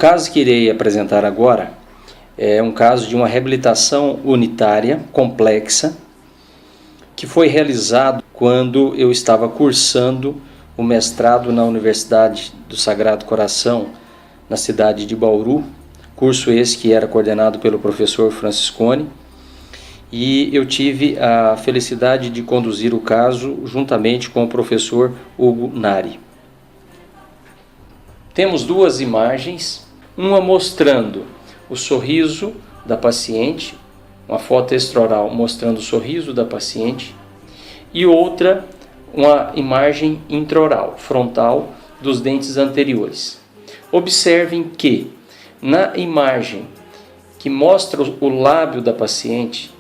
caso que irei apresentar agora é um caso de uma reabilitação unitária complexa que foi realizado quando eu estava cursando o mestrado na Universidade do Sagrado Coração, na cidade de Bauru, curso esse que era coordenado pelo professor Franciscone, e eu tive a felicidade de conduzir o caso juntamente com o professor Hugo Nari. Temos duas imagens, uma mostrando o sorriso da paciente, uma foto extraoral mostrando o sorriso da paciente, e outra, uma imagem intraoral, frontal, dos dentes anteriores. Observem que na imagem que mostra o lábio da paciente,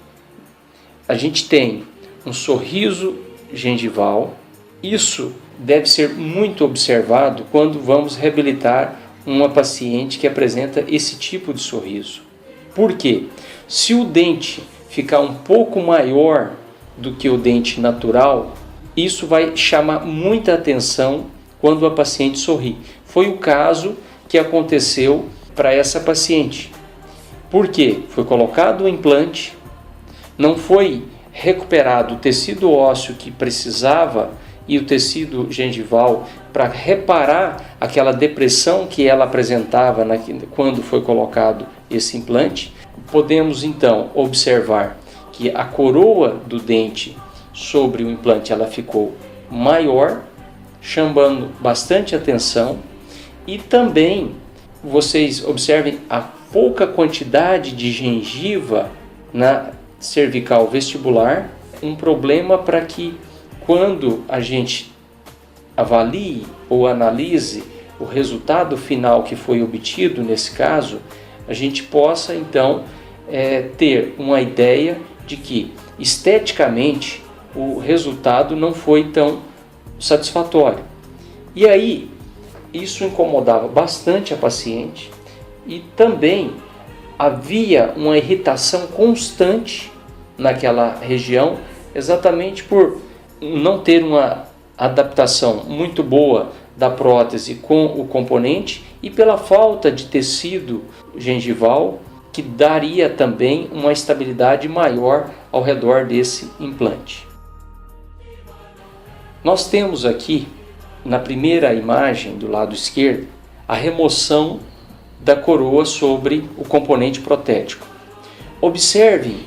a gente tem um sorriso gengival. Isso deve ser muito observado quando vamos reabilitar uma paciente que apresenta esse tipo de sorriso. Por quê? Se o dente ficar um pouco maior do que o dente natural, isso vai chamar muita atenção quando a paciente sorri. Foi o caso que aconteceu para essa paciente. Por quê? Foi colocado o implante, não foi recuperado o tecido ósseo que precisava e o tecido gengival para reparar aquela depressão que ela apresentava quando foi colocado esse implante. Podemos então observar que a coroa do dente sobre o implante ela ficou maior, chamando bastante atenção, e também vocês observem a pouca quantidade de gengiva na cervical vestibular, um problema para que quando a gente avalie ou analise o resultado final que foi obtido nesse caso, a gente possa então ter uma ideia de que esteticamente o resultado não foi tão satisfatório. E aí, isso incomodava bastante a paciente e também havia uma irritação constante naquela região, exatamente por não ter uma adaptação muito boa da prótese com o componente e pela falta de tecido gengival, que daria também uma estabilidade maior ao redor desse implante. Nós temos aqui, na primeira imagem do lado esquerdo, a remoção da coroa sobre o componente protético. Observem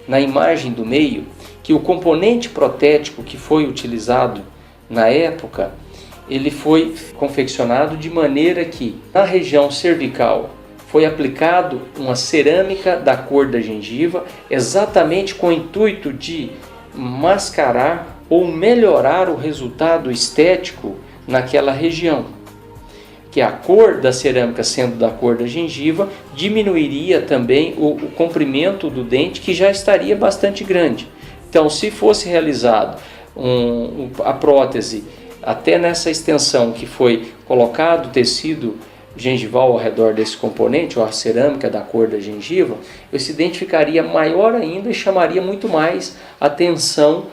na imagem do meio que o componente protético que foi utilizado na época, ele foi confeccionado de maneira que na região cervical foi aplicado uma cerâmica da cor da gengiva, exatamente com o intuito de mascarar ou melhorar o resultado estético naquela região. Que a cor da cerâmica sendo da cor da gengiva, diminuiria também o comprimento do dente, que já estaria bastante grande. Então, se fosse realizado a prótese até nessa extensão que foi colocado o tecido gengival ao redor desse componente, ou a cerâmica da cor da gengiva, esse dente ficaria maior ainda e chamaria muito mais atenção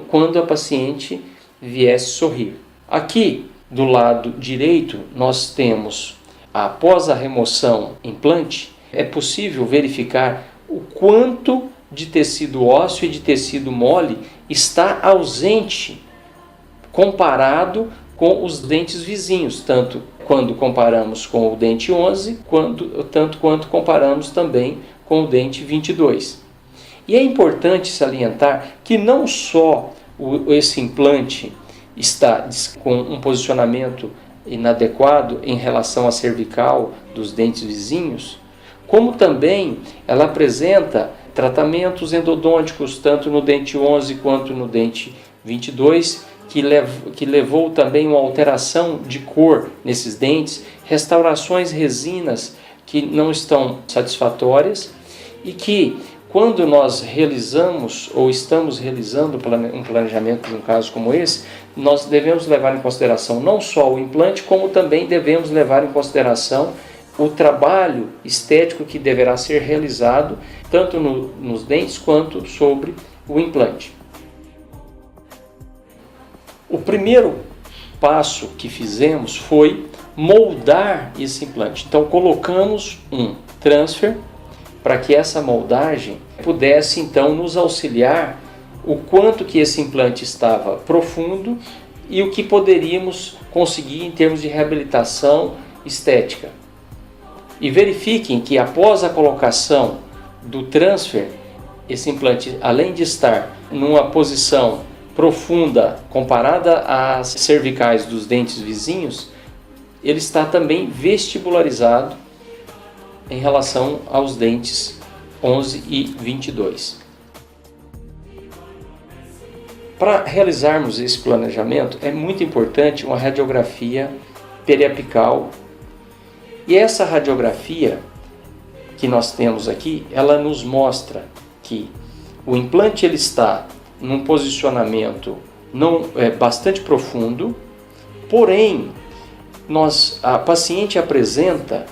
quando a paciente viesse sorrir. Aqui do lado direito nós temos, após a remoção implante, é possível verificar o quanto de tecido ósseo e de tecido mole está ausente comparado com os dentes vizinhos, tanto quando comparamos com o dente 11, tanto quanto comparamos também com o dente 22. E é importante salientar que não só esse implante está com um posicionamento inadequado em relação à cervical dos dentes vizinhos, como também ela apresenta tratamentos endodônticos tanto no dente 11 quanto no dente 22, que levou também uma alteração de cor nesses dentes, restaurações resinas que não estão satisfatórias e que, quando nós realizamos ou estamos realizando um planejamento de um caso como esse, nós devemos levar em consideração não só o implante, como também devemos levar em consideração o trabalho estético que deverá ser realizado tanto nos dentes quanto sobre o implante. O primeiro passo que fizemos foi moldar esse implante. Então colocamos um transfer para que essa moldagem pudesse então nos auxiliar o quanto que esse implante estava profundo e o que poderíamos conseguir em termos de reabilitação estética. E verifiquem que após a colocação do transfer, esse implante, além de estar numa posição profunda comparada às cervicais dos dentes vizinhos, ele está também vestibularizado em relação aos dentes 11 e 22. Para realizarmos esse planejamento, é muito importante uma radiografia periapical. E essa radiografia que nós temos aqui, ela nos mostra que o implante ele está num posicionamento bastante profundo, porém a paciente apresenta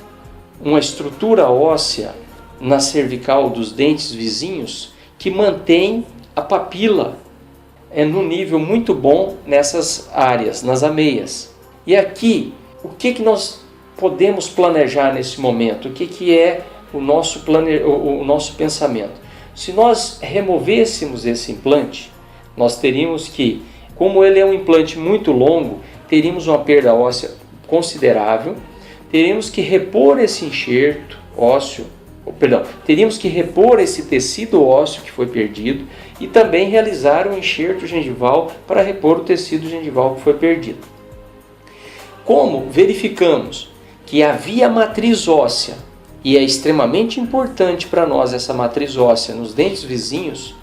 uma estrutura óssea na cervical dos dentes vizinhos que mantém a papila no nível muito bom nessas áreas, nas ameias. E aqui, o que nós podemos planejar nesse momento? O que é o nosso pensamento? Se nós removêssemos esse implante, nós teríamos que, como ele é um implante muito longo, teríamos uma perda óssea considerável, teríamos que repor esse enxerto ósseo, teríamos que repor esse tecido ósseo que foi perdido e também realizar um enxerto gengival para repor o tecido gengival que foi perdido. Como verificamos que havia matriz óssea, e é extremamente importante para nós essa matriz óssea nos dentes vizinhos,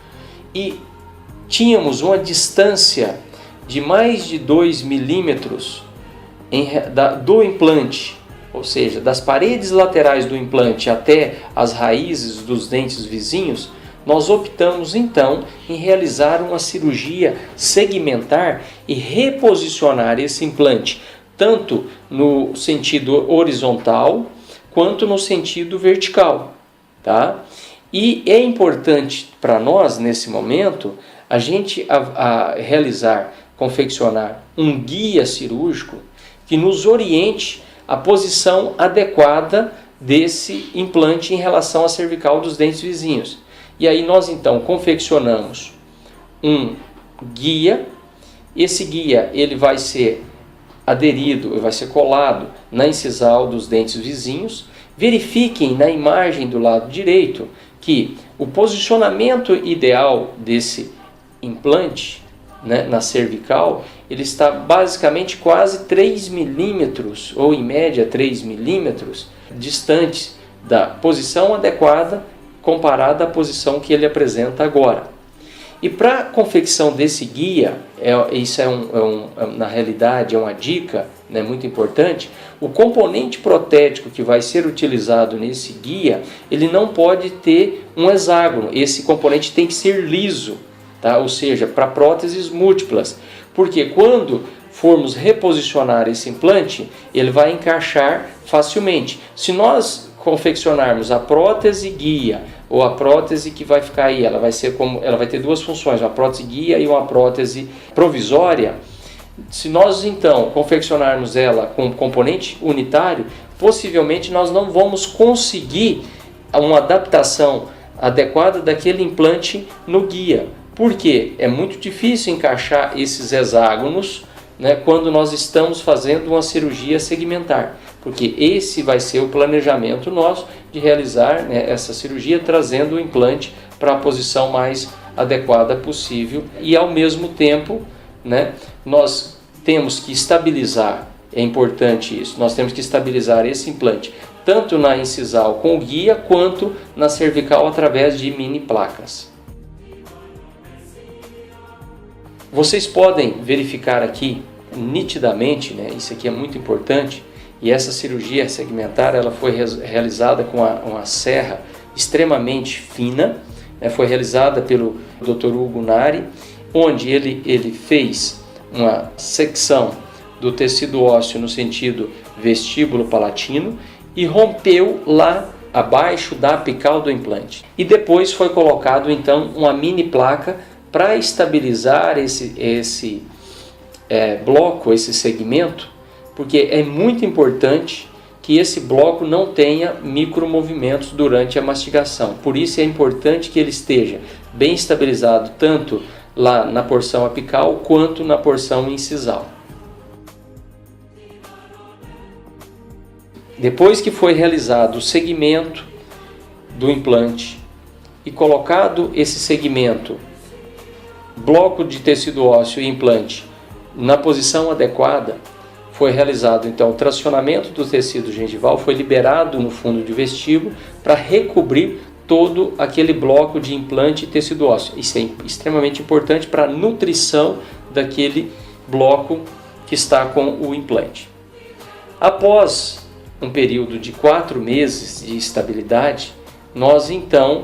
e tínhamos uma distância de mais de 2 milímetros do implante, ou seja, das paredes laterais do implante até as raízes dos dentes vizinhos, nós optamos então em realizar uma cirurgia segmentar e reposicionar esse implante, tanto no sentido horizontal quanto no sentido vertical, tá? E é importante para nós, nesse momento, a gente confeccionar um guia cirúrgico que nos oriente a posição adequada desse implante em relação à cervical dos dentes vizinhos. E aí nós então confeccionamos um guia. Esse guia ele vai ser aderido, vai ser colado na incisal dos dentes vizinhos. Verifiquem na imagem do lado direito que o posicionamento ideal desse implante, né, na cervical, ele está basicamente quase 3 milímetros, ou em média 3 milímetros, distante da posição adequada comparada à posição que ele apresenta agora. E para a confecção desse guia, na realidade é uma dica, né, muito importante, o componente protético que vai ser utilizado nesse guia, ele não pode ter um hexágono, esse componente tem que ser liso, tá? Ou seja, para próteses múltiplas, porque quando formos reposicionar esse implante, ele vai encaixar facilmente. Se nós confeccionarmos a prótese guia ou a prótese que vai ficar aí, ela vai ter duas funções, uma prótese guia e uma prótese provisória. Se nós então confeccionarmos ela com um componente unitário, possivelmente nós não vamos conseguir uma adaptação adequada daquele implante no guia. Por quê? É muito difícil encaixar esses hexágonos, né, quando nós estamos fazendo uma cirurgia segmentar, porque esse vai ser o planejamento nosso de realizar, né, essa cirurgia trazendo o implante para a posição mais adequada possível e ao mesmo tempo, né, nós temos que estabilizar, é importante isso, nós temos que estabilizar esse implante tanto na incisal com o guia quanto na cervical através de mini placas. Vocês podem verificar aqui nitidamente, né, isso aqui é muito importante, e essa cirurgia segmentar ela foi realizada com uma serra extremamente fina, né, foi realizada pelo Dr. Hugo Nari, onde ele fez uma secção do tecido ósseo no sentido vestíbulo palatino e rompeu lá abaixo da apical do implante. E depois foi colocado então uma mini placa para estabilizar esse bloco, esse segmento, porque é muito importante que esse bloco não tenha micromovimentos durante a mastigação. Por isso é importante que ele esteja bem estabilizado tanto lá na porção apical quanto na porção incisal. Depois que foi realizado o segmento do implante e colocado esse segmento, bloco de tecido ósseo e implante, na posição adequada, foi realizado então o tracionamento do tecido gengival, foi liberado no fundo de vestíbulo para recobrir todo aquele bloco de implante e tecido ósseo. Isso é extremamente importante para a nutrição daquele bloco que está com o implante. Após um período de 4 meses de estabilidade, nós então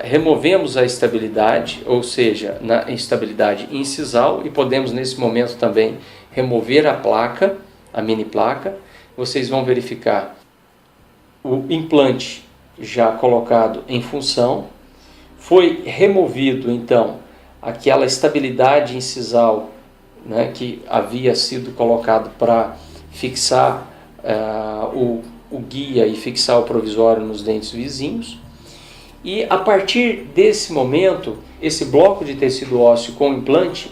removemos a estabilidade, ou seja, na estabilidade incisal, e podemos nesse momento também remover a placa, a mini placa. Vocês vão verificar o implante já colocado em função. Foi removido então aquela estabilidade incisal, né, que havia sido colocado para fixar o guia e fixar o provisório nos dentes vizinhos. E a partir desse momento, esse bloco de tecido ósseo com implante,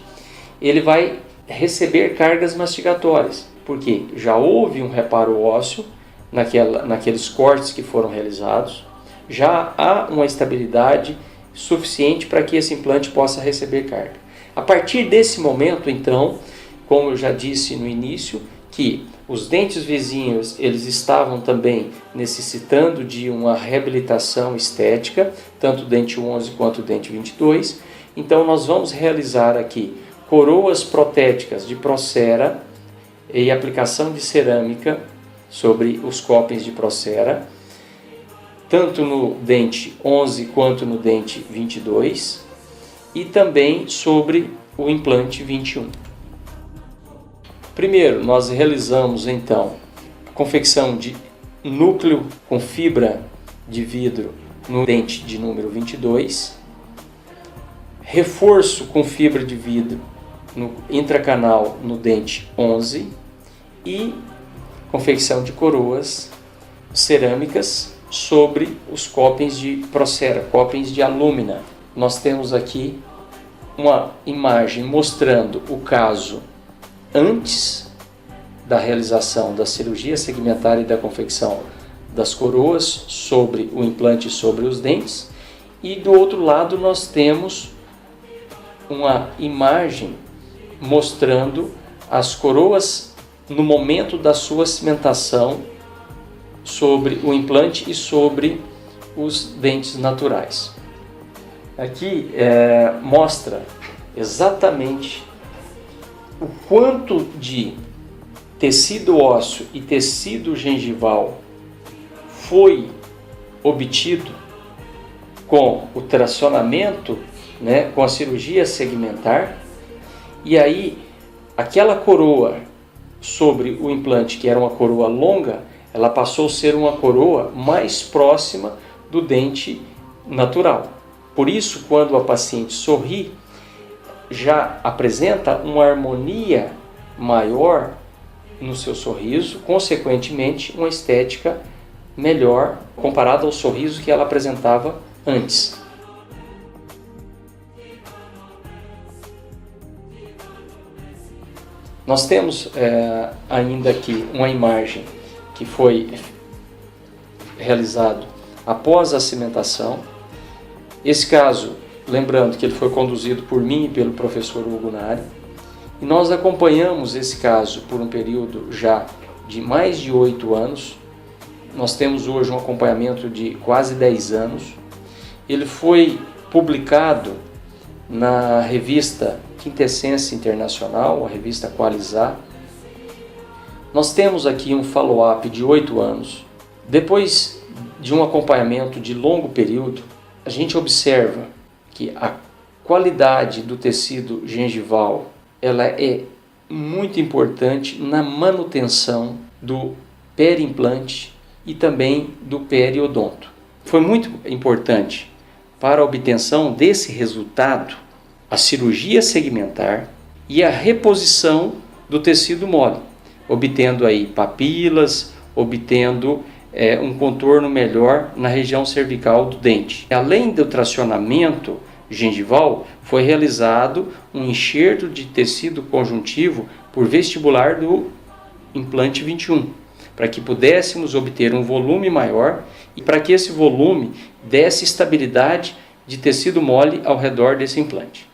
ele vai receber cargas mastigatórias, porque já houve um reparo ósseo naqueles cortes que foram realizados, já há uma estabilidade suficiente para que esse implante possa receber carga. A partir desse momento, então, como eu já disse no início, que os dentes vizinhos eles estavam também necessitando de uma reabilitação estética, tanto o dente 11 quanto o dente 22. Então nós vamos realizar aqui coroas protéticas de Procera e aplicação de cerâmica sobre os copings de Procera, tanto no dente 11 quanto no dente 22 e também sobre o implante 21. Primeiro, nós realizamos então a confecção de núcleo com fibra de vidro no dente de número 22, reforço com fibra de vidro no intracanal no dente 11 e confecção de coroas cerâmicas sobre os copings de Procera, copings de alúmina. Nós temos aqui uma imagem mostrando o caso antes da realização da cirurgia segmentar e da confecção das coroas sobre o implante e sobre os dentes, e do outro lado nós temos uma imagem mostrando as coroas no momento da sua cimentação sobre o implante e sobre os dentes naturais. Aqui mostra exatamente o quanto de tecido ósseo e tecido gengival foi obtido com o tracionamento, né, com a cirurgia segmentar, e aí aquela coroa sobre o implante, que era uma coroa longa, ela passou a ser uma coroa mais próxima do dente natural. Por isso, quando a paciente sorri, já apresenta uma harmonia maior no seu sorriso, consequentemente uma estética melhor comparada ao sorriso que ela apresentava antes. Nós temos ainda aqui uma imagem que foi realizado após a cimentação. Esse caso, lembrando que ele foi conduzido por mim e pelo professor Hugo Nari, e nós acompanhamos esse caso por um período já de mais de 8 anos. Nós temos hoje um acompanhamento de quase 10 anos. Ele foi publicado na revista Quintessência Internacional, a revista Qualizar. Nós temos aqui um follow-up de 8 anos. Depois de um acompanhamento de longo período, a gente observa que a qualidade do tecido gengival ela é muito importante na manutenção do periimplante e também do periodonto. Foi muito importante para a obtenção desse resultado a cirurgia segmentar e a reposição do tecido mole, obtendo aí papilas, obtendo um contorno melhor na região cervical do dente. Além do tracionamento gengival, foi realizado um enxerto de tecido conjuntivo por vestibular do implante 21, para que pudéssemos obter um volume maior e para que esse volume desse estabilidade de tecido mole ao redor desse implante.